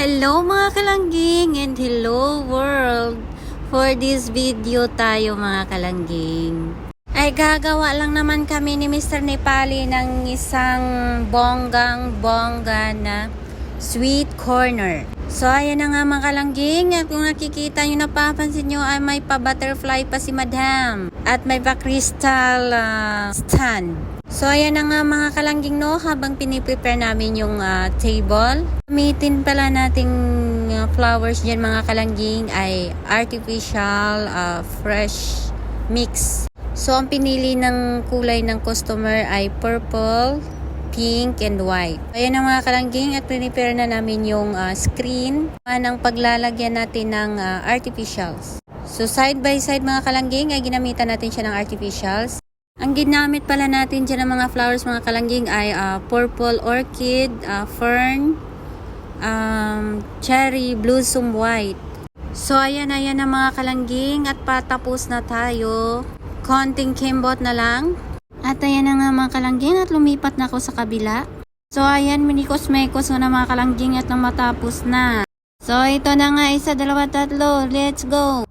Hello mga kalangging and hello world! For this video tayo mga kalangging ay gagawa lang naman kami ni Mr. Nepali ng isang bonggang-bongga na sweet corner. So ayan na nga mga kalangging, at kung nakikita nyo, napapansin nyo ay may pa-butterfly pa si Madam at may pa-crystal stand. So ayan na nga mga kalangging, no, habang piniprepare namin yung table, gamitin pala nating flowers dyan mga kalangging ay artificial fresh mix. So ang pinili ng kulay ng customer ay purple, pink, and white. Ayan na mga kalangging, at prepare na namin yung screen ng paglalagyan natin ng artificials. So side by side mga kalangging ay ginamitan natin siya ng artificials. Ang ginamit pala natin dyan ng mga flowers mga kalangging ay purple orchid, fern, cherry blossom white. So ayan na mga kalangging, at patapos na tayo. Konting kimbot na lang. At ayan na nga mga kalangging, at lumipat na ako sa kabila. So ayan, minikos-mekos na mga kalangging at nang matapos na. So ito na nga, 1, 2, 3, let's go!